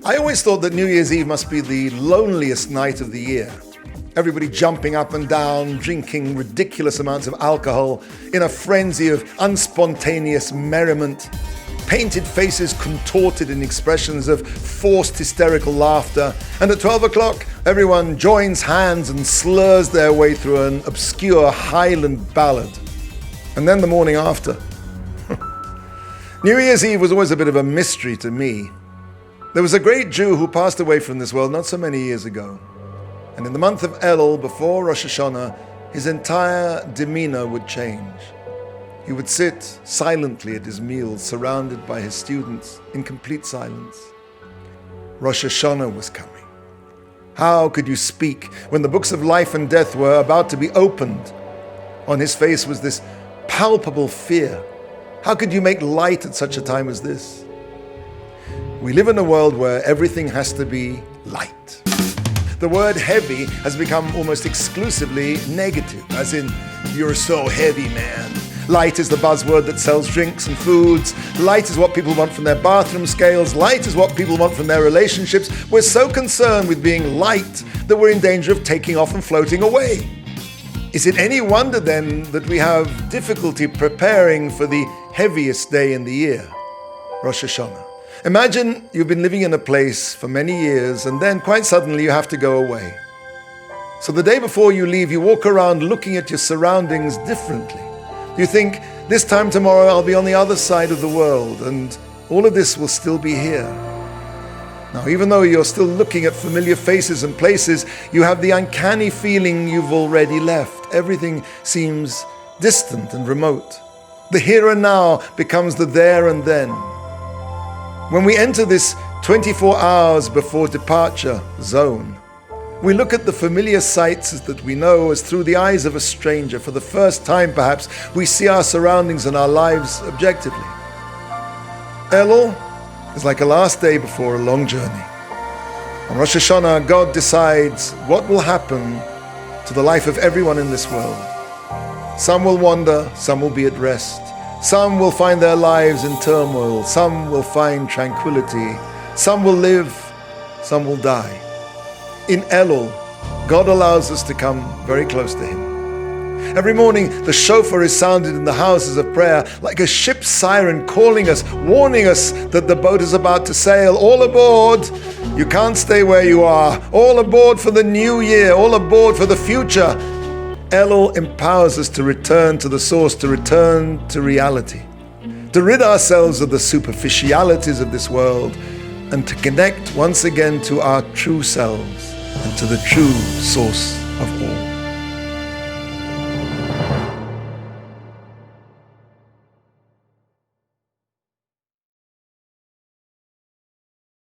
I always thought that New Year's Eve must be the loneliest night of the year. Everybody jumping up and down, drinking ridiculous amounts of alcohol, in a frenzy of unspontaneous merriment, painted faces contorted in expressions of forced hysterical laughter, and at 12 o'clock, everyone joins hands and slurs their way through an obscure Highland ballad. And then the morning after. New Year's Eve was always a bit of a mystery to me. There was a great Jew who passed away from this world not so many years ago. And in the month of Elul, before Rosh Hashanah, his entire demeanor would change. He would sit silently at his meals, surrounded by his students, in complete silence. Rosh Hashanah was coming. How could you speak when the books of life and death were about to be opened? On his face was this palpable fear. How could you make light at such a time as this? We live in a world where everything has to be light. The word heavy has become almost exclusively negative, as in, you're so heavy, man. Light is the buzzword that sells drinks and foods. Light is what people want from their bathroom scales. Light is what people want from their relationships. We're so concerned with being light that we're in danger of taking off and floating away. Is it any wonder then that we have difficulty preparing for the heaviest day in the year, Rosh Hashanah? Imagine you've been living in a place for many years and then quite suddenly you have to go away. So the day before you leave, you walk around looking at your surroundings differently. You think, this time tomorrow I'll be on the other side of the world and all of this will still be here. Now, even though you're still looking at familiar faces and places, you have the uncanny feeling you've already left. Everything seems distant and remote. The here and now becomes the there and then. When we enter this 24 hours before departure zone, we look at the familiar sights that we know as through the eyes of a stranger. For the first time, perhaps, we see our surroundings and our lives objectively. Elul is like a last day before a long journey. On Rosh Hashanah, God decides what will happen to the life of everyone in this world. Some will wander, some will be at rest. Some will find their lives in turmoil, some will find tranquility, some will live, some will die. In Elul, God allows us to come very close to Him. Every morning, the shofar is sounded in the houses of prayer like a ship's siren calling us, warning us that the boat is about to sail. All aboard! You can't stay where you are. All aboard for the new year, all aboard for the future. Elul empowers us to return to the source, to return to reality, to rid ourselves of the superficialities of this world, and to connect once again to our true selves and to the true source of all.